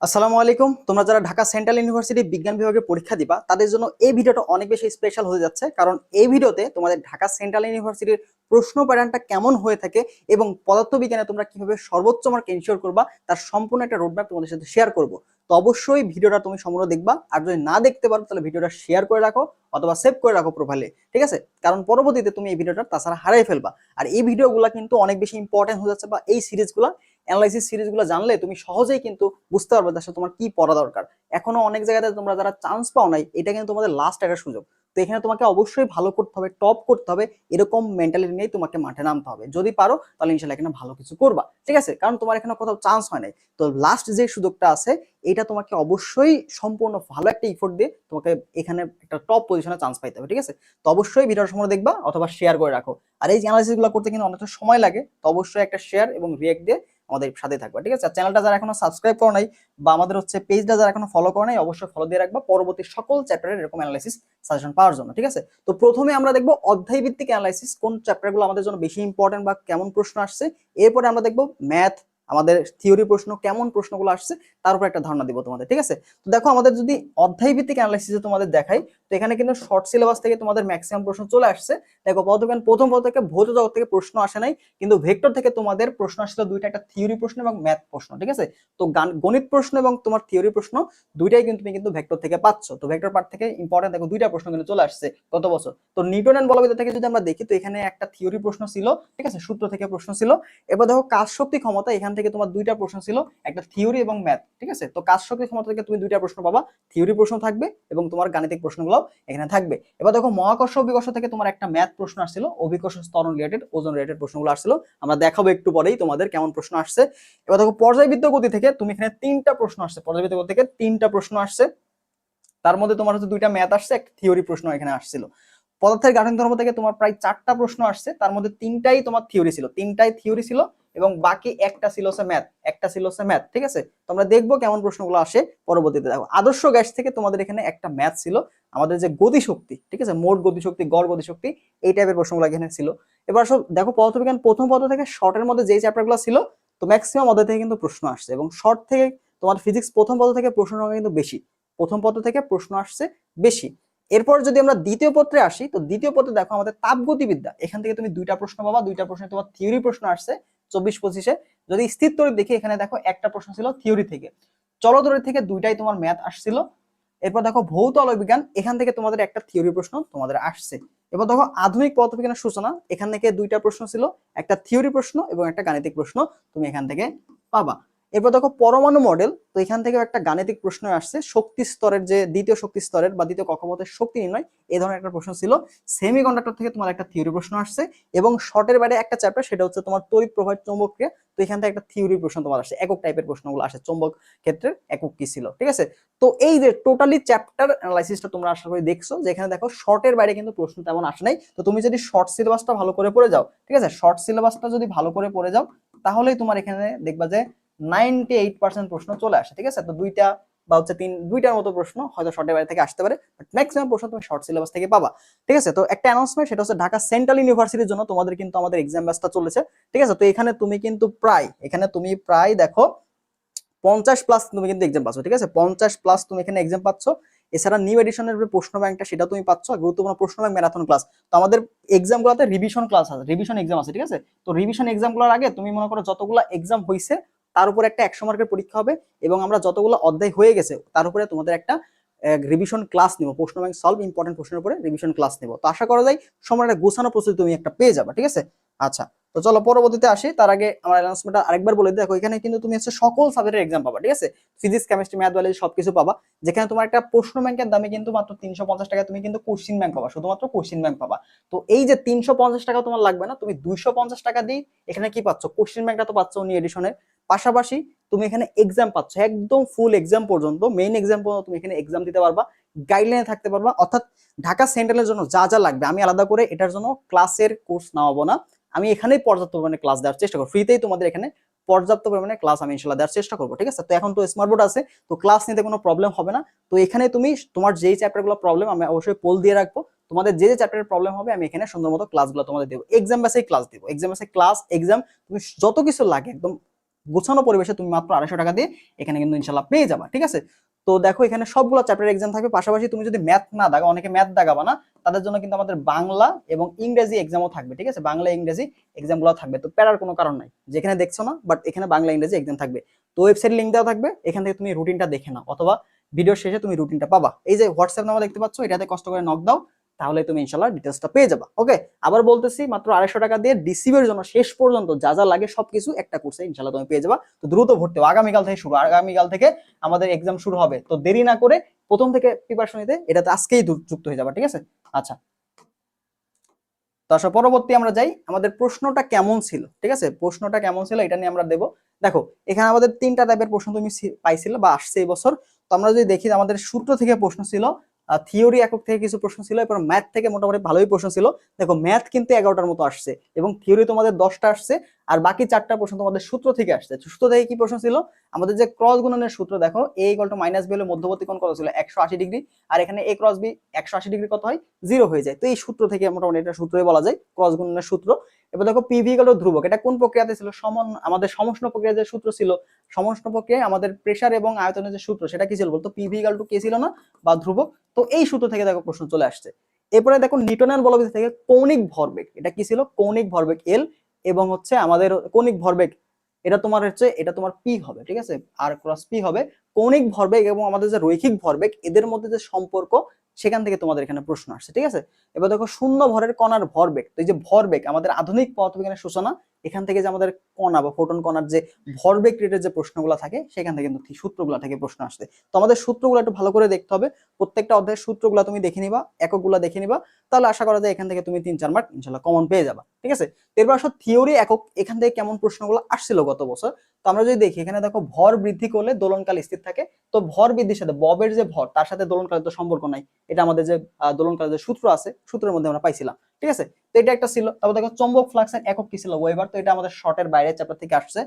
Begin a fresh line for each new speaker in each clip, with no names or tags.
আসসালামু আলাইকুম। তোমরা যারা ঢাকা সেন্ট্রাল ইউনিভার্সিটি বিজ্ঞান বিভাগে পরীক্ষা দিবা তাদের জন্য এই ভিডিওটা অনেক বেশি স্পেশাল হয়ে যাচ্ছে, কারণ এই ভিডিওতে তোমাদের ঢাকা সেন্ট্রাল ইউনিভার্সিটির প্রশ্ন প্যাটার্নটা কেমন হয়ে থাকে এবং পদার্থবিজ্ঞানে তোমরা কিভাবে সর্বোচ্চ মার্ক এনশিওর করবা তার সম্পূর্ণ একটা রোডম্যাপ তোমাদের সাথে শেয়ার করব। তো অবশ্যই ভিডিওটা তুমি সম্পূর্ণ দেখবা, আর যদি না দেখতে পারো তাহলে ভিডিওটা শেয়ার করে রাখো অথবা সেভ করে রাখো প্রোফাইলে, ঠিক আছে? কারণ পরবর্তীতে তুমি এই ভিডিওটা তাছাড়া হারাই ফেলবা। আর এই ভিডিওগুলো কিন্তু অনেক বেশি ইম্পর্টেন্ট হয়ে যাচ্ছে, বা এই সিরিজগুলো অ্যানালাইসিস সিরিজগুলো জানলে তুমি সহজেই কিন্তু বুঝতে পারবে আসলে তোমার কি পড়া দরকার। এখনো অনেক জায়গাতে তোমরা যারা চান্স পাও নাই, এটা কিন্তু তোমাদের লাস্ট একটা সুযোগ। তো এখানে তোমাকে অবশ্যই ভালো করতে হবে, টপ করতে হবে, এরকম মেন্টালিটি নিয়েই তোমাকে মাঠে নামতে হবে। যদি পারো তাহলে ইনশাল্লাহ এখানে ভালো কিছু করবা, ঠিক আছে? কারণ তোমার এখানে কোথাও চান্স হয় নাই, তো লাস্ট যে সুযোগটা আছে এটা তোমাকে অবশ্যই সম্পূর্ণ ভালো একটা ইফোর্ট দিয়ে তোমাকে এখানে একটা টপ পজিশনে চান্স পাইতে হবে, ঠিক আছে? তো অবশ্যই ভিডিওর সময় দেখবা অথবা শেয়ার করে রাখো। আর এই অ্যানালাইসিস গুলো করতে কিন্তু অনেকটা সময় লাগে, তো অবশ্যই একটা শেয়ার এবং রিয়েক্ট দিয়ে আমাদের সাথে থাকবা, ঠিক আছে? চ্যানেলটা যারা এখনো সাবস্ক্রাইব করো নাই বা আমাদের পেজটা যারা এখনো ফলো করো নাই, অবশ্যই ফলো দিয়ে রাখবা পরবর্তী সকল চ্যাপ্টারের এরকম অ্যানালাইসিস সাজেশন পাওয়ার জন্য, ঠিক আছে? তো প্রথমে আমরা দেখবো অধ্যায় ভিত্তিক অ্যানালাইসিস, কোন চ্যাপ্টারগুলো আমাদের জন্য বেশি ইম্পর্টেন্ট বা কেমন প্রশ্ন আসছে। এরপরে আমরা দেখবো ম্যাথ, আমাদের থিওরি প্রশ্ন কেমন প্রশ্নগুলো আসছে তার উপর একটা ধারণা দিব তোমাদের, ঠিক আছে? তো দেখো আমাদের যদি অধ্যায় ভিত্তিক অ্যানালাইসিস তোমাদের দেখাই, তো এখানে কিন্তু শর্ট সিলেবাস থেকে তোমাদের ম্যাক্সিমাম প্রশ্ন চলে আসছে। দেখো প্রথম পদ থেকে ভৌত জগৎ থেকে প্রশ্ন আসে নাই, কিন্তু ভেক্টর থেকে তোমাদের প্রশ্ন আসছিল দুইটা, একটা থিওরি প্রশ্ন এবং ম্যাথ প্রশ্ন, ঠিক আছে? তো গণিত প্রশ্ন এবং তোমার থিওরি প্রশ্ন দুইটাই কিন্তু তুমি কিন্তু ভেক্টর থেকে পাচ্ছ। তো ভেক্টর পার্ট থেকে ইম্পর্টেন্ট দেখো দুইটা প্রশ্ন কিন্তু চলে আসছে গত বছর। তো নিউটন এন্ড বলবিদ্যা থেকে যদি আমরা দেখি, তো এখানে একটা থিওরি প্রশ্ন ছিল, ঠিক আছে, সূত্র থেকে প্রশ্ন ছিল। এবার দেখো কাজ শক্তি ক্ষমতা, এখান থেকে তোমার দুইটা প্রশ্ন ছিল, একটা থিওরি এবং ম্যাথ, ঠিক আছে? তো কাজ শক্তি ক্ষমতা থেকে তুমি দুইটা প্রশ্ন পাবা, থিওরি প্রশ্ন থাকবে এবং তোমার গাণিতিক প্রশ্নগুলো এখানে থাকবে। এবার দেখো মহাকর্ষ অভিকর্ষ থেকে তোমার একটা ম্যাথ প্রশ্ন আসছিল, অভিকর্ষ ত্বরণ রিলেটেড, ওজন রিলেটেড প্রশ্নগুলো আসছিল, আমরা দেখাবো একটু পরেই তোমাদের কেমন প্রশ্ন আসছে। এবার দেখো পর্যায়বৃত্ত গতি থেকে তুমি এখানে তিনটা প্রশ্ন আসছে, পর্যায়বৃত্ত গতি থেকে তিনটা প্রশ্ন আসছে, তার মধ্যে তোমার হচ্ছে দুইটা ম্যাথ আসছে, একটা থিওরি প্রশ্ন এখানে আসছিল। পদার্থের গাঠনিক ধর্ম থেকে তোমার প্রায় চারটা প্রশ্ন আসছে, তার মধ্যে তিনটাই তোমার থিওরি ছিল, তিনটাই থিওরি ছিল এবং বাকি একটা ছিল ম্যাথ, একটা ছিল ম্যাথ, ঠিক আছে? তোমরা দেখবো কেমন প্রশ্নগুলো আসে পরবর্তীতে। দেখো আদর্শ গ্যাস থেকে তোমাদের এখানে একটা ম্যাথ ছিল, আমাদের যে গতিশক্তি, ঠিক আছে, মোট গতিশক্তি, গড় গতিশক্তি, এই টাইপের প্রশ্নগুলো এখানে ছিল। এবার সব দেখো পদার্থবিজ্ঞান প্রথম পদ থেকে শর্টের মধ্যে যেই চ্যাপ্টারগুলো ছিল, তো ম্যাক্সিমাম অধ্যায় থেকে কিন্তু প্রশ্ন আসছে, এবং শর্ট থেকে তোমার ফিজিক্স প্রথম পদ থেকে প্রশ্ন কিন্তু বেশি, প্রথম পত্র থেকে প্রশ্ন আসছে বেশি। এরপর যদি আমরা দ্বিতীয় পত্রে আসি, তো দ্বিতীয় পত্রে দেখো আমাদের তাপগতিবিদ্যা, এখান থেকে তুমি দুইটা প্রশ্ন পাবা, দুইটা প্রশ্নে তোমার থিওরি প্রশ্ন আসছে 24-25-এ। যদি স্থির তড়িৎ দেখি, এখানে দেখো একটা প্রশ্ন ছিল থিওরি থেকে, চলতড়িৎ থেকে দুইটাই তোমার ম্যাথ আসছিল। এরপর দেখো ভৌত আলোক বিজ্ঞান, এখান থেকে তোমাদের একটা থিওরি প্রশ্ন তোমাদের আসছে। এবার দেখো আধুনিক পদার্থবিজ্ঞানের সূচনা, এখান থেকে দুইটা প্রশ্ন ছিল, একটা থিওরি প্রশ্ন এবং একটা গাণিতিক প্রশ্ন তুমি এখান থেকে পাবা। এরপর দেখো পরমাণু মডেল, তো এখান থেকে একটা গাণিতিক প্রশ্ন আসছে, শক্তি স্তরের যে দ্বিতীয় শক্তি স্তরের বা দ্বিতীয় কক্ষপথের শক্তি নির্ণয়, এই ধরনের একটা প্রশ্ন ছিল। সেমিকন্ডাক্টর থেকে তোমার একটা থিওরি প্রশ্ন আসছে, এবং শর্টের বাইরে একটা চ্যাপ্টার, সেটা হচ্ছে তোমার তড়িৎ প্রবাহ চৌম্বক ক্রিয়া, তো এখান থেকে একটা থিওরি প্রশ্ন তোমার আসে, একক টাইপের প্রশ্নগুলো আসে, চৌম্বক ক্ষেত্রের একক কি ছিল, ঠিক আছে? তো এই যে টোটালি চ্যাপ্টার অ্যানালাইসিসটা তোমরা আশা করি দেখছো, যে এখানে দেখো শর্টের বাইরে কিন্তু প্রশ্ন তেমন আসে নাই। তো তুমি যদি শর্ট সিলেবাসটা ভালো করে পড়ে যাও, ঠিক আছে, শর্ট সিলেবাসটা যদি ভালো করে পড়ে যাও, তাহলেই তোমার এখানে দেখবা যে 98% প্রশ্ন চলে আসে, ঠিক আছে? তো দুইটা বা হচ্ছে দুইটার মতো প্রশ্ন হয়তো শর্টের বাইরে থেকে আসতে পারে, বাট ম্যাক্সিমাম প্রশ্ন তুমি শর্ট সিলেবাস থেকে পাবা, ঠিক আছে? তো একটা অ্যানাউন্সমেন্ট, সেটা হচ্ছে ঢাকা সেন্ট্রাল ইউনিভার্সিটির জন্য তোমাদের কিন্তু আমাদের এক্সাম ব্যাচটা চলেছে, ঠিক আছে? তো এখানে তুমি কিন্তু প্রায় দেখো 50+ তুমি কিন্তু এক্সাম পাচ্ছ, ঠিক আছে? 50+ তুমি এখানে এক্সাম পাচ্ছ। এছাড়া নিউ এডিশনের যে প্রশ্ন ব্যাংকটা, সেটা তুমি পাচ্ছ, গুরুত্বপূর্ণ প্রশ্ন ব্যাংক ম্যারাথন ক্লাস। তো আমাদের এক্সামগুলোতে রিভিশন ক্লাস আছে, রিভিশন এক্সাম আছে, ঠিক আছে? তো রিভিশন এক্সামগুলোর আগে তুমি মনে করো যতগুলো এক্সাম হয়েছে তার উপরে একটা 100 মার্কের পরীক্ষা হবে, এবং আমরা যতগুলো অধ্যায় হয়ে গেছে তার উপরে তোমাদের একটা রিভিশন ক্লাস নিব, প্রশ্ন ব্যাংক সলভ ইম্পর্টেন্ট প্রশ্নের উপরে রিভিশন ক্লাস নিব। তো আশা করা যায় সময় একটা গোছানো প্রস্তুতি তুমি একটা পেয়ে যাবে, ঠিক আছে? আচ্ছা, তো চলো পরবর্তীতে আসি, তার আগে আমার অ্যানাউন্সমেন্টটা আরেকবার বলে দিই। দেখো এখানে কিন্তু তুমি হচ্ছে সকল সাবজেক্টের এক্সাম পাবা, ঠিক আছে? ফিজিক্স, কেমিস্ট্রি, ম্যাথ, বায়োলজি সবকিছু পাবা, যেখানে তোমার একটা প্রশ্ন ব্যাংকের দামে কিন্তু মাত্র 350 টাকা তুমি কিন্তু কোশ্চিন ব্যাংক পাবা, শুধুমাত্র কোশ্চিন ব্যাংক পাবা। তো এই যে 350 টাকা তোমার লাগবে না, তুমি 250 টাকা দিয়ে এখানে কি পাচ্ছ, কোশ্চিন ব্যাংকটা তো পাচ্ছ নিউ এডিশনের পাশাপাশি, তুমি এখানে এক্সাম পাচ্ছ, একদম ফুল এক্সাম পর্যন্ত, মেইন এক্সাম পর্যন্ত তুমি এখানে এক্সাম দিতে পারবা, গাইডলাইনে থাকতে পারবা। অর্থাৎ ঢাকা সেন্ট্রালের জন্য যা যা লাগবে, আমি আলাদা করে এটার জন্য ক্লাসের কোর্স নামাবো না, আমি এখানেই পর্যাপ্ত পরিমাণে ক্লাস দেওয়ার চেষ্টা করবো, ফ্রিতেই তোমাদের এখানে পর্যাপ্ত পরিমাণে ক্লাস আমি ইনশাল্লাহ দেওয়ার চেষ্টা করবো, ঠিক আছে? তো এখন তো স্মার্ট বোর্ড আছে, তো ক্লাস নিতে কোনো প্রবলেম হবে না। তো এখানে তুমি তোমার যেই চ্যাপ্টারগুলো প্রবলেম, আমি অবশ্যই পোল দিয়ে রাখবো, তোমাদের যে যে চ্যাপ্টারের প্রবলেম হবে আমি এখানে সুন্দর মতো ক্লাসগুলো তোমাদের দেবো, এক্সাম বেসে ক্লাস দিব, এক্সাম বেসে ক্লাস, এক্সাম, তুমি যত কিছু লাগে একদম গোছানো পরিবেশে তুমি মাত্র 250 টাকা দিয়ে এখানে কিন্তু ইনশাল্লাহ পেয়ে যাবা। ঠিক আছে, তো দেখো এখানে সবগুলো চ্যাপ্টার এক্সাম থাকবে, পাশাপাশি তুমি যদি ম্যাথ না দাগো, অনেকে ম্যাথ দাগাবা না, তাদের জন্য কিন্তু আমাদের বাংলা এবং ইংরেজি এক্সামও থাকবে। ঠিক আছে, বাংলা ইংরেজি এক্সামগুলো থাকবে, তো প্যারার কোনো কারণ নাই, যেখানে দেখছো না বাট এখানে বাংলা ইংরেজি এক্সাম থাকবে। তো ওয়েবসাইট লিঙ্ক দেওয়া থাকবে, এখান থেকে তুমি রুটিনটা দেখে নাও, অথবা ভিডিও শেষে তুমি রুটিনটা পাবা। এই যে হোয়াটসঅ্যাপ নাম্বার দেখতে পাচ্ছ, এটাতে কষ্ট করে নক দাও, তাহলে তুমি ইনশাল্লাহ ডিটেলসটা পেয়ে যাবা। ওকে, আবার বলতেছি, মাত্র 250 টাকা দিয়ে ডিসিবির জন্য শেষ পর্যন্ত যা যা লাগে সবকিছু একটা কোর্সে ইনশাল্লাহ তুমি পেয়ে যাবা। তো দ্রুত ভর্তি হও, আগামীকাল থেকে শুরু, আগামীকাল থেকে আমাদের এক্সাম শুরু হবে, তো দেরি না করে প্রথম থেকে প্রিপারেশন নিতে এটাতে আজকেই যুক্ত হয়ে যাবা। ঠিক আছে, আচ্ছা, তো আসলে পরবর্তী আমরা যাই, আমাদের প্রশ্নটা কেমন ছিল। ঠিক আছে, প্রশ্নটা কেমন ছিল এটা নিয়ে আমরা দেবো। দেখো এখানে আমাদের 3টা টাইপের প্রশ্ন তুমি পাইছিলে বা আসছে এই বছর। তো আমরা যদি দেখি, আমাদের সূত্র থেকে প্রশ্ন ছিল, থিওরি একক থেকে কিছু প্রশ্ন ছিল, এরপর ম্যাথ থেকে মোটামুটি ভালোই প্রশ্ন ছিল। দেখো ম্যাথ কিন্তু 11টার মতো আসছে, এবং থিওরি তোমাদের 10টা আসছে, আর বাকি 4টা প্রশ্ন তোমাদের সূত্র থেকে আসছে। সূত্র থেকে কি প্রশ্ন ছিল, আমাদের যে ক্রস গুণনের সূত্র, দেখো a = -b হলে মধ্যবর্তী কোণ কত ছিল, 180 ডিগ্রি, আর এখানে a × b 180 ডিগ্রি কত হয়, 0 হয়ে যায়। তো এই সূত্র থেকে মোটামুটি এটা সূত্রই বলা যায়, ক্রস গুণনের সূত্র। এবার দেখো pv = ধ্রুবক, এটা কোন প্রক্রিয়াতে ছিল, আমাদের সমষ্ণ প্রক্রিয়ার যে সূত্র ছিল, সমষ্ণ প্রক্রিয়ায় আমাদের প্রেসার এবং আয়তনের যে সূত্র, সেটা কি ছিল বলতো, pv = k ছিল না, বা ধ্রুবক। তো এই সূত্র থেকে দেখো প্রশ্ন চলে আসছে। এরপরে দেখো নিউটনের বলবিদ্যা থেকে কৌণিক ভরবেগ, এটা কি ছিল, কৌণিক ভরবেগ L, এবং হচ্ছে আমাদের কৌণিক ভরবেগ, এটা তোমার হচ্ছে, এটা তোমার P হবে। ঠিক আছে, R × P হবে। কৌণিক ভরবেগ এবং আমাদের যে রৈখিক ভরবেগ, এদের মধ্যে যে সম্পর্ক, সেখান থেকে তোমাদের এখানে প্রশ্ন আসছে। ঠিক আছে, এবার দেখো শূন্য ভরের কণার ভরবেগ, তো এই যে ভরবেগ, আমাদের আধুনিক পদার্থবিজ্ঞানের সূচনা, এখান থেকে যে আমাদের কণা বা ফোটন কণার যে ভরবেগ রিলেটেড যে প্রশ্নগুলো থাকে, সেখান থেকে কিন্তু সূত্রগুলো থেকে প্রশ্ন আসছে। তো আমাদের সূত্রগুলো একটু ভালো করে দেখতে হবে, প্রত্যেকটা অধ্যায়ের সূত্রগুলো তুমি দেখে নিবা, এককগুলো দেখে নিবা, তাহলে আশা করা যায় এখান থেকে তুমি 3-4 মার্ক ইনশাআল্লাহ কমন পেয়ে যাবা। ঠিক আছে, এরপর আসো থিওরি একক, এখান থেকে কেমন প্রশ্নগুলো আসছিল গত বছর। তো আমরা যদি দেখি, এখানে দেখো ভর বৃদ্ধি করলে দোলনকাল স্থির থাকে, তো ভর বৃদ্ধির সাথে ববের যে ভর, তার সাথে দোলনকালের তো সম্পর্ক নাই, এটা আমাদের যে দোলনকালের যে সূত্র আছে, সূত্রের মধ্যে আমরা পাইছিলাম। ঠিক আছে, তো এটা একটা ছিল। তারপর দেখো চৌম্বক ফ্লাক্সের একক কি ছিল, ওয়েবার, তো এটা আমাদের শর্টের বাইরে চ্যাপ্টার থেকে আসছে।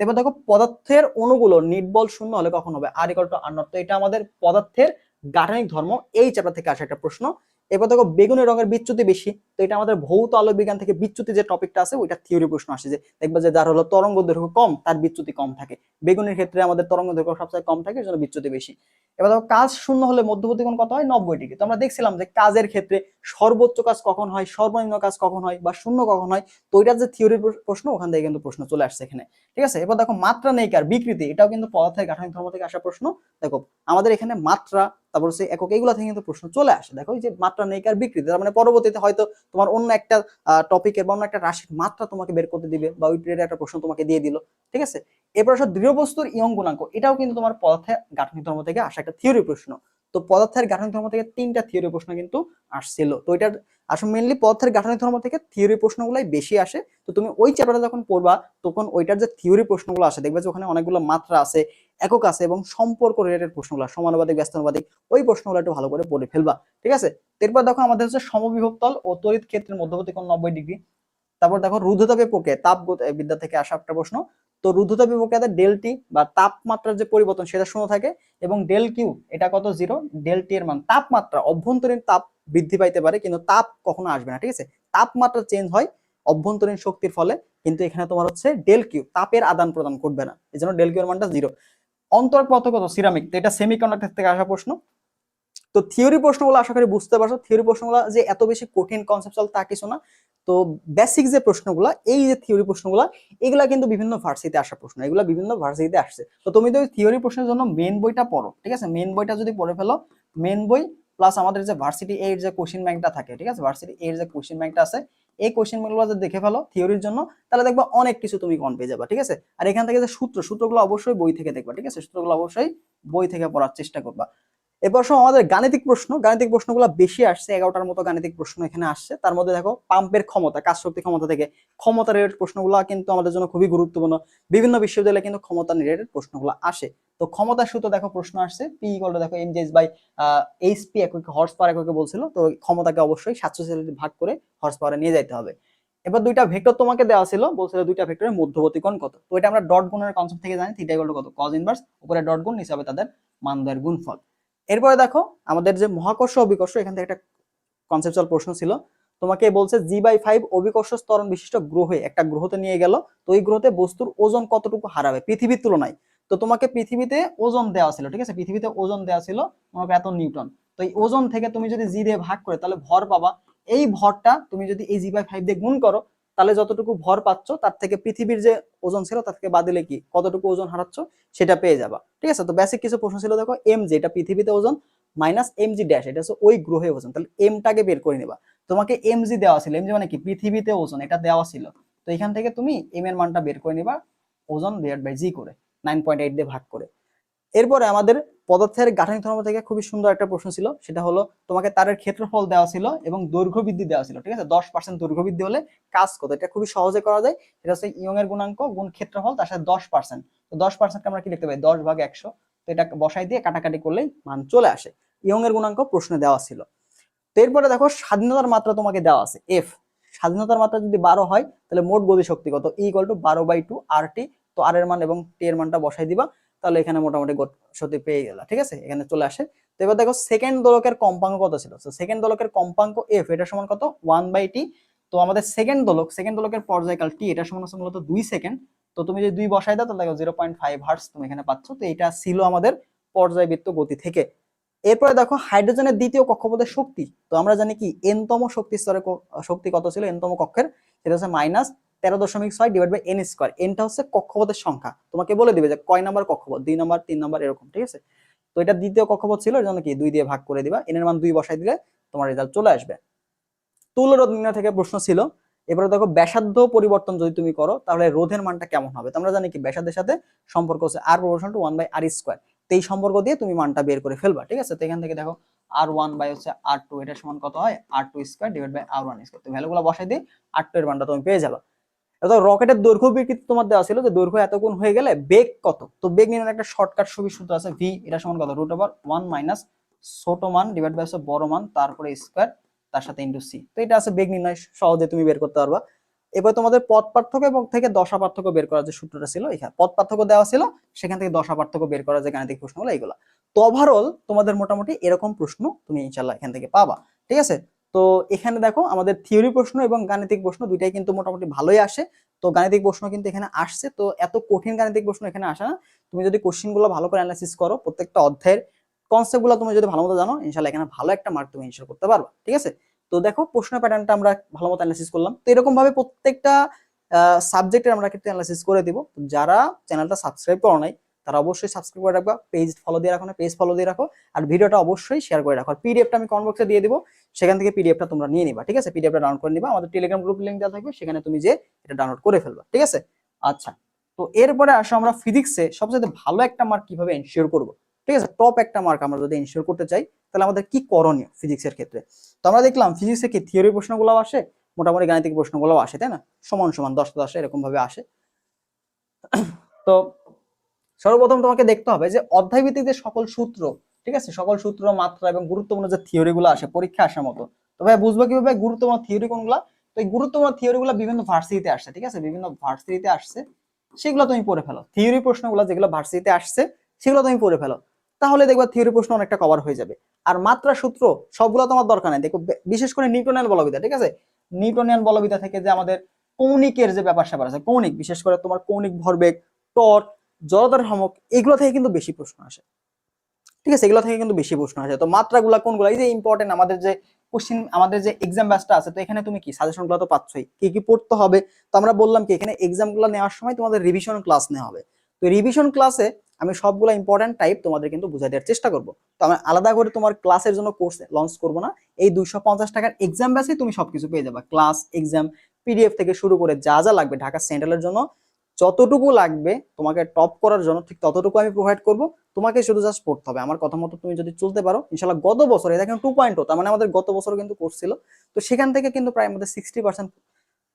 এবার দেখো পদার্থের অণুগুলো নিটবল শূন্য হলে কখন হবে, R = R0, তো এটা আমাদের পদার্থের গাঠনিক ধর্ম, এই চ্যাপ্টার থেকে আসা একটা প্রশ্ন। এবার দেখো বেগুনি রঙের বিচ্যুতি বেশি, তো এটা আমাদের ভৌত আলো বিজ্ঞান থেকে বিচ্যুতি যে টপিকটা আছে, ওইটা থিওরি প্রশ্ন আসে, যে দেখবা যে যার হলো তরঙ্গ দৈর্ঘ্য কম, তার বিচ্যুতি কম থাকে। বেগুনির ক্ষেত্রে আমাদের তরঙ্গ দৈর্ঘ্য সবচেয়ে কম থাকে, এর জন্য বিচ্যুতি বেশি। এবার দেখো কাজ শূন্য হলে মধ্যবর্তী কোণ কত হয়, 90 ডিগ্রি। তো আমরা দেখছিলাম যে কাজের ক্ষেত্রে সর্বোচ্চ কাজ কখন হয়, সর্বনিম্ন কাজ কখন হয়, বা শূন্য কখন হয়, তো ওইটার যে থিওরির প্রশ্ন, ওখান থেকে কিন্তু প্রশ্ন চলে আসছে এখানে। ঠিক আছে, এবার দেখো মাত্রা নেইকার বিকৃতি, এটাও কিন্তু পদার্থের গাঠনিক ধর্ম থেকে আসা প্রশ্ন। দেখো আমাদের এখানে মাত্রা, তারপর হচ্ছে একক, এইগুলা থেকে কিন্তু প্রশ্ন চলে আসে। দেখো এই যে মাত্রা নেইকার বিকৃতি, তার মানে পরবর্তীতে হয়তো তোমার অন্য একটা টপিকের বা অন্য একটা রাশির মাত্রা তোমাকে বের করতে দিবে, বা ওই পিরিয়ডে একটা প্রশ্ন তোমাকে দিয়ে দিল। ঠিক আছে, এরপর আসলে দৃঢ় বস্তুর ইয়ং গুণাঙ্ক, এটাও কিন্তু তোমার পদার্থের গাঠনিক ধর্ম থেকে আসা একটা থিওরি প্রশ্ন। তো পদার্থের গাঠনিক ধর্ম থেকে 3টা থিওরি প্রশ্ন কিন্তু আসছিল। তো এটার আসলে মেইনলি পদার্থের গাঠনিক ধর্ম থেকে থিওরি প্রশ্নগুলাই বেশি আসে। তো তুমি ওই চ্যাপ্টারটা যখন পড়বা, তখন ওইটার যে থিওরি প্রশ্নগুলো আসে, দেখবে যে ওখানে অনেকগুলো মাত্রা আছে, একক আছে, এবং সম্পর্ক রিলেটেড প্রশ্নগুলো, সমানুপাতিক, ব্যস্তানুপাতিক, ওই প্রশ্নগুলো একটু ভালো করে পড়ে ফেলবা। ঠিক আছে, এরপর দেখো আমাদের হচ্ছে সমবিভব তল ও তড়িৎ ক্ষেত্রের মধ্যবর্তী কোণ 90 ডিগ্রি। তারপর দেখো রুদ্ধতাপের প্রক্রিয়া, তাপ বিদ্যা থেকে আসা একটা প্রশ্ন। তো রুদ্ধতাপের প্রক্রিয়াতে ডেল টি বা তাপমাত্রার যে পরিবর্তন, সেটা শূন্য থাকে, এবং ডেল কিউ এটা কত, 0। ডেল টি এর মান, তাপমাত্রা, অভ্যন্তরীণ তাপ বৃদ্ধি পাইতে পারে, কিন্তু তাপ কখনো আসবে না। ঠিক আছে, তাপমাত্রা চেঞ্জ হয় অভ্যন্তরীণ শক্তির ফলে, কিন্তু এখানে তোমার হচ্ছে ডেল কিউ, তাপের আদান প্রদান করবে না, এই জন্য ডেল কিউ এর মানটা 0। অন্তরক পদার্থ কত, সিরামিক, তো এটা সেমিকন্ডাক্টর থেকে আসা প্রশ্ন। তো থিওরি প্রশ্নগুলো আশা করি বুঝতে পারছো, থিওরি প্রশ্নগুলো যে এত বেশি কঠিন কনসেপচুয়াল তা কিছু না। তো বেসিক যে প্রশ্নগুলো, এই যে থিওরি প্রশ্নগুলো, এগুলা কিন্তু বিভিন্ন ভার্সিটিতে আসা প্রশ্ন, এগুলা বিভিন্ন ভার্সিটিতে আসছে। তো তুমি তো থিওরি প্রশ্নের জন্য মেন বইটা পড়ো। ঠিক আছে, মেন বইটা যদি পড়ে ফেলো, মেন বই প্লাস আমাদের যে ভার্সিটি এর যে কোশ্চেন ব্যাংকটা থাকে, ঠিক আছে, ভার্সিটি এর যে কোশ্চেন ব্যাংকটা আছে, এই কোশ্চেন ব্যাংকগুলো যদি দেখে ফেলো থিওরির জন্য, তাহলে দেখবা অনেক কিছু তুমি কম পেয়ে যাবে। ঠিক আছে, আর এখান থেকে যে সূত্রগুলো অবশ্যই বই থেকে দেখবা। ঠিক আছে, সূত্রগুলো অবশ্যই বই থেকে পড়ার চেষ্টা করবা। এরপর আমাদের গাণিতিক প্রশ্ন, গাণিতিক প্রশ্নগুলো বেশি আসছে, 11টার মতো গাণিতিক প্রশ্ন এখানে আসছে। তার মধ্যে দেখো পাম্পের ক্ষমতা, কাজ শক্তি ক্ষমতা থেকে ক্ষমতা রিলেটেড প্রশ্নগুলো কিন্তু আমাদের জন্য খুবই গুরুত্বপূর্ণ। বিভিন্ন বিশ্ববিদ্যালয়ে কিন্তু ক্ষমতা রিলেটেড প্রশ্নগুলো আসে। তো ক্ষমতার সূত্র দেখো প্রশ্ন আসছে, পি ইকুয়াল টু দেখো এমজিএস বাই এইচপি এককে, হর্স পাওয়ার এককে বলছিল। তো ক্ষমতাকে অবশ্যই 740 ভাগ করে হর্স পাওয়ারে নিয়ে যাইতে হবে। এবার দুইটা ভেক্টর তোমাকে দেওয়া ছিল, বলছিল দুইটা ভেক্টরের মধ্যবর্তী কোণ কত। তো এটা আমরা ডট গুণের কনসেপ্ট থেকে জানি, থিটা ইকুয়াল টু কত, কজ ইনভার্স, উপরে ডট গুণ, নিচে হবে তাদের মানদ্বয়ের গুণফল। এরপরে দেখো আমাদের যে মহাকর্ষ অভিকর্ষ, এখান থেকে একটা কনসেপচুয়াল প্রশ্ন ছিল। তোমাকে বলছে G/5 অভিকর্ষ ত্বরণ বিশিষ্ট গ্রহে একটা গ্রহতে নিয়ে গেল, তো ওই গ্রহতে বস্তুর ওজন কতটুকু হারাবে পৃথিবীর তুলনায়। তো তোমাকে পৃথিবীতে ওজন দেওয়া ছিল, ঠিক আছে, পৃথিবীতে ওজন দেওয়া ছিল তোমাকে এত নিউটন। তো এই ওজন থেকে তুমি যদি জি দিয়ে ভাগ করে তাহলে ভর পাবা। এই ভরটা তুমি যদি এই G/5 দিয়ে গুণ করো তাহলে যতটুকু ভর পাচ্ছ তার থেকে পৃথিবীর যে ওজন ছিল তার থেকে বাদ দিলে কি কতটুকু ওজন হারাচ্ছ সেটা পেয়ে যাবা। ঠিক আছে, তো বেসিক কিছু প্রশ্ন ছিল, দেখো এম জি এটা পৃথিবীতে ওজন মাইনাস এম জি ড্যাশ এটা হচ্ছে ওই গ্রহে ওজন, তাহলে এমটাকে বের করে নিবা। তোমাকে এম জি দেওয়া ছিল, এম জি মানে কি পৃথিবীতে ওজন, এটা দেওয়া ছিল। তো এখান থেকে তুমি এম এর মানটা বের করে নিবা ওজন ডিভাইড বাই জি করে 9.8 দিয়ে ভাগ করে। এরপরে আমাদের পদার্থের গাঠনিক ধর্ম থেকে খুবই সুন্দর একটা প্রশ্ন ছিল, সেটা হলো তোমাকে তারের ক্ষেত্রফল দেওয়া ছিল এবং দৈর্ঘ্য বৃদ্ধি দেওয়া ছিল। ঠিক আছে, 10% দৈর্ঘ্য বৃদ্ধি হলে কাজ কত, এটা খুবই সহজে করা যায়। এটা হচ্ছে ইয়ং এর গুণাঙ্ক গুণ ক্ষেত্রফল তার সাথে 10%। তো 10% আমরা কি লিখতে পারি 10/100। তো এটা বসাই দিয়ে কাটাকাটি করলেই মান চলে আসে। ইয়ং এর গুণাঙ্ক প্রশ্নে দেওয়া ছিল। তো এরপরে দেখো স্বাধীনতার মাত্রা তোমাকে দেওয়া আছে এফ। স্বাধীনতার মাত্রা যদি 12 হয় তাহলে মোট গতিশক্তি কত, E = 12/2 RT। তো আর এর মান এবং টি এর মানটা বসাই দিবা, তাহলে এখানে মোটামুটি শক্তি পেয়ে গেল। ঠিক আছে, এখানে চলে আসে। তো এবার দেখো সেকেন্ড দোলকের কম্পাঙ্ক কত ছিল, তো সেকেন্ড দোলকের কম্পাঙ্ক এফ এটা সমান কত 1/t। তো আমাদের সেকেন্ড দোলকের পর্যায়কাল টি এটা সমান হচ্ছে মূলত 2 সেকেন্ড। তো তুমি যদি 2 বসাই দাও তাহলে দেখো 0.5 হার্টজ তুমি এখানে পাচ্ছ। তো এটা ছিল আমাদের পর্যায়বৃত্ত গতি থেকে। এরপরে দেখো হাইড্রোজেনের দ্বিতীয় কক্ষপথের শক্তি, তো আমরা জানি কি এনতম শক্তি স্তরে শক্তি কত ছিল এনতম কক্ষের, সেটা হচ্ছে -13.6 ডিভাইড বাই এন স্কয়ার। এনটা হচ্ছে কক্ষপথের সংখ্যা, তোমাকে বলে দিবে যে কয় নাম্বার কক্ষপথ, 2 নাম্বার 3 নাম্বার এরকম। ঠিক আছে, তো এটা দ্বিতীয় কক্ষপথ ছিল, এর জন্য কি 2 দিয়ে ভাগ করে দিবা, এন এর মান 2 বসাই দিলে তোমার রেজাল্ট চলে আসবে। তুল্য রোধ নির্ণয় থেকে প্রশ্ন ছিল। এবারে দেখো ব্যাসার্ধ পরিবর্তন যদি তুমি করো তাহলে রোধের মানটা কেমন হবে। তোমরা জানি কি ব্যাসার্ধের সাথে সম্পর্ক হচ্ছে r প্রপোর্শনাল টু 1/r²। তো এই সম্পর্ক দিয়ে তুমি মানটা বের করে ফেলবা। ঠিক আছে, তো এখান থেকে দেখো r1 বাই হচ্ছে r2 এটা সমান কত হয় r2² ডিভাইড বাই r1²। তো ভ্যালুগুলো বসাই দিয়ে r2 এর মানটা তুমি পেয়ে যাবা। এবার রকেটের দৈর্ঘ্য বিকৃতি তোমার দেওয়া ছিল যে দৈর্ঘ্য এত গুণ হয়ে গেলে বেগ কত। তো বেগ নির্ণয়ের একটা শর্টকাট সূত্র আছে, v এটা সমান কত √1 মাইনাস ছোট মান ডিভাইড বাই বড় মান তারপরে স্কয়ার তার সাথে ইনটু সি। তো এটা আছে বেগ নির্ণয়, সহজে তুমি বের করতে পারবা। এবার তোমাদের পথ পার্থক্য এবং থেকে দশা পার্থক্য বের করার যে সূত্রটা ছিল, এখানে পথ পার্থক্য দেওয়া ছিল, সেখান থেকে দশা পার্থক্য বের করার যে গাণিতিক প্রশ্নগুলো এইগুলো। তো ওভারঅল তোমাদের মোটামুটি এরকম প্রশ্ন তুমি ইনশাআল্লাহ এখান থেকে পাবা। ঠিক আছে, তো এখানে দেখো আমাদের থিওরি প্রশ্ন এবং গাণিতিক প্রশ্ন দুইটাই কিন্তু মোটামুটি ভালোই আসে। তো গাণিতিক প্রশ্ন কিন্তু এখানে আসছে, তো এত কঠিন গাণিতিক প্রশ্ন এখানে আসে না। তুমি যদি কোশ্চেনগুলো ভালো করে অ্যানালাইসিস করো, প্রত্যেকটা অধ্যায়ের কনসেপ্টগুলো তুমি যদি ভালো মতো জানো, ইনশাআল্লাহ এখানে ভালো একটা মার্ক তুমি ইনশিওর করতে পারবা। ঠিক আছে, তো দেখো প্রশ্ন প্যাটার্নটা আমরা ভালো মতো অ্যানালাইসিস করলাম। তো এরকম ভাবে প্রত্যেকটা সাবজেক্টের আমরা কিন্তু অ্যানালাইসিস করে দিব। যারা চ্যানেলটা সাবস্ক্রাইব করো নাই তারা অবশ্যই সাবস্ক্রাইব করে রাখবা, পেজ ফলো দিয়ে রাখো, পেজ ফলো দিয়ে রাখো, আর ভিডিওটা অবশ্যই শেয়ার করে রাখো। আর পিডিএফটা আমি কমেন্ট বক্সে দিয়ে দিব, সেখান থেকে পিডিএফটা তোমরা নিয়ে নিবা। ঠিক আছে, পিডিএফটা ডাউনলোড করে নিবা, আমাদের টেলিগ্রাম গ্রুপ লিংক দেওয়া থাকবে, সেখানে তুমি যে এটা ডাউনলোড করে ফেলবা। ঠিক আছে, আচ্ছা, তো এরপরে আসো আমরা ফিজিক্সে সবচেয়ে ভালো একটা মার্ক কিভাবে এনশিওর করব। ঠিক আছে, টপ একটা মার্ক আমরা যদি এনশিওর করতে চাই তাহলে আমাদের কি করণীয় ফিজিক্সের ক্ষেত্রে। তো আমরা দেখলাম ফিজিক্সে কি থিওরি প্রশ্নগুলো আসে, মোটামুটি গাণিতিক প্রশ্নগুলো আসে, তাই না, সমান সমান 10-10 এরকম ভাবে আসে। তো সর্বপ্রথম তোমাকে দেখতে হবে যে অধ্যায় ভিত্তিক যে সকল সূত্র, ঠিক আছে, সকল সূত্র মাত্রা এবং গুরুত্বপূর্ণ যে থিওরি গুলো আসে পরীক্ষা আসার মতো। তো ভাই বুঝবো কিভাবে গুরুত্বপূর্ণ থিওরি কোনগুলা। তো এই গুরুত্বপূর্ণ থিওরি গুলো বিভিন্ন ভার্সিটিতে আসছে। ঠিক আছে, বিভিন্ন ভার্সিটিতে আসছে, সেগুলো তুমি পড়ে ফেলো। থিওরি প্রশ্নগুলো যেগুলো ভার্সিটিতে আসছে সেগুলো তুমি পড়ে ফেলো, তাহলে দেখবা থিওরি প্রশ্ন অনেকটা কভার হয়ে যাবে। আর মাত্রা সূত্র সবগুলো তোমার দরকার নাই। দেখো বিশেষ করে নিউটনিয়ান বলবিদ্যা, ঠিক আছে, নিউটনিয়ান বলবিদ্যা থেকে যে আমাদের কৌণিকের যে ব্যাপার স্যাপার আছে, কৌণিক, বিশেষ করে তোমার কৌণিক ভরবেগ, টর্ক, জড়তার ভ্রামক, এগুলো থেকে কিন্তু বেশি প্রশ্ন আসে। ঠিক আছে, এগুলো থেকে কিন্তু বেশি প্রশ্ন আসে। তো মাত্রাগুলা কোনগুলো, এই যে ইম্পর্টেন্ট আমাদের যে কোশ্চেন, আমাদের যে এক্সাম ব্যাচটা আছে, তো এখানে তুমি কি সাজেশনগুলো তো পাচ্ছই, কি কি পড়তে হবে। তো আমরা বললাম কি এখানে এক্সামগুলো নেওয়ার সময় তোমাদের রিভিশন ক্লাস নেওয়া হবে। তো রিভিশন ক্লাসে আমি সবগুলো ইম্পর্টেন্ট টাইপ তোমাদের কিন্তু বুঝাই দেওয়ার চেষ্টা করবো। তো আমি আলাদা করে তোমার ক্লাসের জন্য কোর্স লঞ্চ করবো না, এই 250 টাকার এক্সাম ব্যাচে তুমি সবকিছু পেয়ে যাবে, ক্লাস, এক্সাম, পিডিএফ থেকে শুরু করে যা যা লাগবে ঢাকা সেন্ট্রালের জন্য, যতটুকু লাগবে তোমাকে টপ করার জন্য ঠিক ততটুকু আমি প্রোভাইড করব। তোমাকে শুধু জাস্ট পড়তে হবে। আমার কথা মতো তুমি যদি চলতে পারো ইনশাআল্লাহ গত বছর এটা কিন্তু 2.0, তার মানে আমাদের গত বছর কিন্তু কোর্স ছিল। তো সেখান থেকে কিন্তু প্রায় আমাদের 60%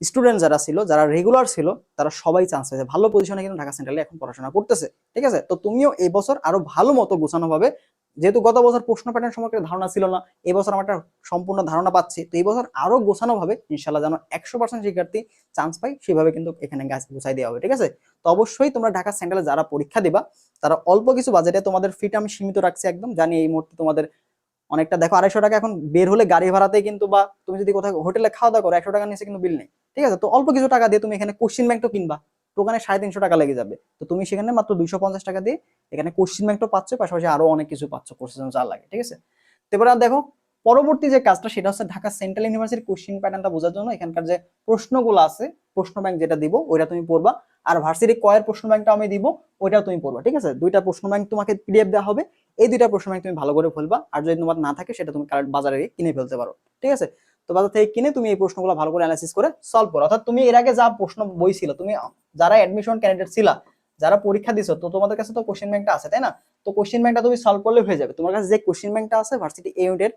স্টুডেন্ট যারা ছিল, যারা রেগুলার ছিল, তারা সবাই চান্স পেয়েছে, ভালো পজিশনে কিন্তু ঢাকা সেন্ট্রালে এখন পড়াশোনা করতেছে। ঠিক আছে, তো তুমিও এই বছর আরো ভালো মতো গোছানো ভাবে, যেহেতু গত বছর প্রশ্ন প্যাটার্ন সম্পর্কে ধারণা ছিল না, এই বছর আমার একটা সম্পূর্ণ ধারণা পাচ্ছি, তো এই বছর আরো গোছানো ভাবে ইনশাআল্লাহ যেন 100% শিক্ষার্থী চান্স পাই সেভাবে কিন্তু এখানে গুছাই দেওয়া হবে। ঠিক আছে, তো অবশ্যই তোমরা ঢাকা সেন্ট্রালে যারা পরীক্ষা দিবা তারা অল্প কিছু বাজেটে, তোমাদের ফিটা আমি সীমিত রাখছি একদম, জানি এই মুহূর্তে তোমাদের অনেকটা দেখো 250 টাকা এখন বের হলে গাড়ি ভাড়াতে কিন্তু, বা তুমি যদি কোথাও হোটেলে খাওয়া দাওয়া করো 100 টাকা নিচে কিন্তু বিল নেই, ঠিক আছে? তো অল্প কিছু টাকা দিয়ে তুমি এখানে কোশ্চিন ব্যাংকটা কিনবা, তো ওখানে 350 টাকা লেগে যাবে, তো তুমি সেখানে মাত্র 250 টাকা দিয়ে এখানে কোশ্চিন ব্যাংকটা পাচ্ছ, পাশাপাশি আরো অনেক কিছু পাচ্ছ কোর্সের জন্য যা লাগে, ঠিক আছে? এবার আর দেখো পরবর্তী যে কাজটা সেটা হচ্ছে ঢাকা সেন্ট্রাল ইউনিভার্সিটির কোশ্চিন প্যাটার্নটা বোঝার জন্য এখানকার যে প্রশ্নগুলো আছে, প্রশ্ন ব্যাংক যেটা দিব ওইটা তুমি পড়বা, আর ভার্সিটি কয়ের প্রশ্ন ব্যাংকটা আমি দিব ওইটাও তুমি পড়বা, ঠিক আছে? দুইটা প্রশ্ন ব্যাংক তোমাকে পিডিএফ দেওয়া হবে, এই দুইটা প্রশ্ন ব্যাংক তুমি ভালো করে ফেলবা, আর যদি তোমার না থাকে সেটা তুমি কারেন্ট বাজারে কিনে ফেলতে পারো, ঠিক আছে? তো বাজার থেকে কিনে তুমি এই প্রশ্নগুলো ভালো করে অ্যানালাইসিস করে সলভ করো, অর্থাৎ তুমি এর আগে যা প্রশ্ন বই ছিল, তুমি যারা অ্যাডমিশন ক্যান্ডিডেট ছিলা, যারা পরীক্ষা দিছো, তো তোমাদের কাছে তো কোশ্চেন ব্যাংকটা আছে, তাই না? তো কোশ্চেন ব্যাংকটা তুমি সলভ করলে হয়ে যাবে, তোমার কাছে যে কোশ্চেন ব্যাংকটা আছে ভার্সিটি এ ইউনিটের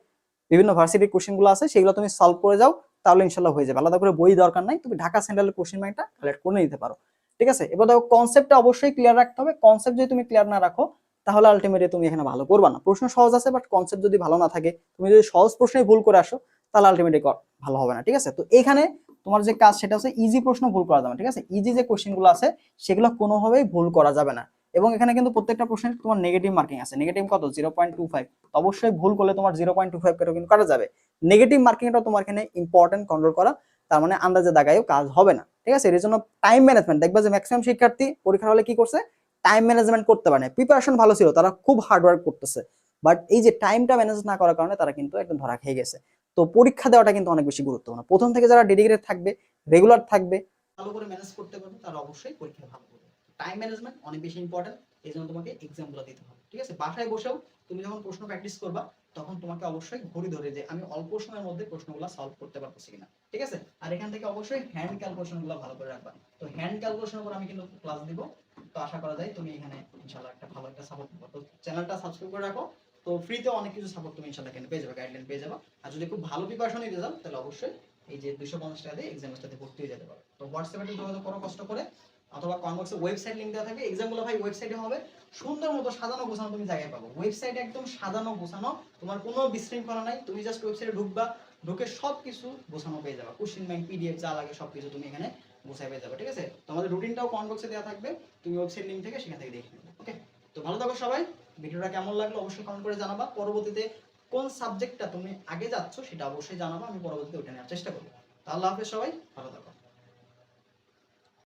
বিভিন্ন ভার্সিটির কোশ্চেনগুলো আছে সেগুলো তুমি সলভ করে যাও, তাহলে ইনশাল্লাহ হয়ে যাবে, আলাদা করে বই দরকার নাই, তুমি ঢাকা সেন্ট্রালের কোশ্চেন ব্যাংকটা কালেক্ট করে নিতে পারো, ঠিক আছে? এবার দেখো কনসেপ্টটা অবশ্যই ক্লিয়ার রাখতে হবে, কনসেপ্ট যদি তুমি ক্লিয়ার না রাখো তাহলে আলটিমেটলি তুমি এখানে ভালো করবা না। প্রশ্ন সহজ আছে বাট কনসেপ্ট যদি ভালো না থাকে, তুমি যদি সহজ প্রশ্নে ভুল করে আসো তাহলে আলটিমেটলি ভালো হবে না, ঠিক আছে? তো এখানে তোমার যে কাজ সেটা হচ্ছে ইজি প্রশ্ন ভুল করা যাবে না, ঠিক আছে? ইজি যে কোশ্চেনগুলো আছে সেগুলো কোনোভাবেই ভুল করা যাবে না, এবং এখানে কিন্তু প্রত্যেকটা প্রশ্নের তোমার নেগেটিভ মার্কিং আছে, নেগেটিভ কত 0.25, অবশ্যই ভুল করলে তোমার 0.25 কেটে কিন্তু কাটা যাবে, নেগেটিভ মার্কিংটা তোমার এখানে ইম্পর্টেন্ট কন্ট্রোল করা, তার মানে আন্দাজে দাগায়ও কাজ হবে না, ঠিক আছে? এর জন্য টাইম ম্যানেজমেন্ট, দেখবা যে ম্যাক্সিমাম শিক্ষার্থী পরীক্ষার হলে কি করছে, টাইম ম্যানেজমেন্ট করতে পারে না, প্রিপারেশন ভালো ছিল, তারা খুব হার্ড ওয়ার্ক করতেছে, বাট এই যে টাইমটা ম্যানেজ না করার কারণে তারা কিন্তু একদম ধরা খেয়ে গেছে। তো পরীক্ষা দেওয়াটা কিন্তু অনেক বেশি গুরুত্বপূর্ণ, প্রথম থেকে যারা ডেডিকেটেড থাকবে, রেগুলার থাকবে, ভালো করে ম্যানেজ করতে পারবে, তারা অবশ্যই পরীক্ষা ভালো করবে। টাইম ম্যানেজমেন্ট অনেক বেশি ইম্পর্টেন্ট, এই জন্য তোমাকে এক্সামগুলো দিতে হবে, ঠিক আছে? বাসায় বসেও তুমি যখন প্রশ্ন প্র্যাকটিস করবা তখন তোমাকে অবশ্যই ঘড়ি ধরে যে আমি অল্প সময়ের মধ্যে প্রশ্নগুলো সলভ করতে পারতেছি কিনা, ঠিক আছে? আর এখান থেকে অবশ্যই হ্যান্ড ক্যালকুলেশনগুলো ভালো করে রাখবা, তো হ্যান্ড ক্যালকুলেশনের উপর আমি কিন্তু ক্লাস দিব, তো আশা করা যায় তুমি এখানে ইনশাআল্লাহ একটা ভালো একটা সাপোর্ট পাবে, তো চ্যানেলটা সাবস্ক্রাইব করে রাখো, তো ফ্রিতে অনেক কিছু সাপোর্ট তুমি ইনশাআল্লাহ এখানে পেয়ে যাবে, গাইডলাইন পেয়ে যাবে, আর যদি খুব ভালো প্রিপারেশন নিতে যাও তাহলে অবশ্যই এই যে 250 টাকা দিয়ে এক্সামটাতে ভর্তি হয়ে যেতে পারো। তো হোয়াটসঅ্যাপে যোগাযোগ করো কষ্ট করে, অথবা কমেন্ট বক্সে ওয়েবসাইট লিংক দেওয়া থাকবে, এক্সামগুলো ভাই ওয়েবসাইটে হবে, সুন্দর মতো সাজানো গোছানো তুমি জায়গায় পাবো, ওয়েবসাইটে একদম সাজানো গোছানো, তোমার কোনো বিশৃঙ্খলা নাই, তুমি জাস্ট ওয়েবসাইটে ঢুকবা, ঢুকে সবকিছু গোছানো পেয়ে যাবে, কোশ্চেন ব্যাংক পিডিএফ যা লাগে সবকিছু তুমি এখানে গোছায় পেয়ে যাবে, ঠিক আছে? তোমাদের রুটিনটাও কমেন্ট বক্সে দেওয়া থাকবে, তুমি ওয়েবসাইট লিংক থেকে সেখান থেকে দেখে নেবে, ওকে? তো ভালো থাকো সবাই, ভিডিওটা কেমন লাগলো অবশ্যই কমেন্ট করে জানাবা, পরবর্তীতে কোন সাবজেক্টটা তুমি আগে যাচ্ছ সেটা অবশ্যই জানাবা, আমি পরবর্তীতে ওটা নেওয়ার চেষ্টা করবো। আল্লাহ হাফেজ সবাই, ভালো থাকো।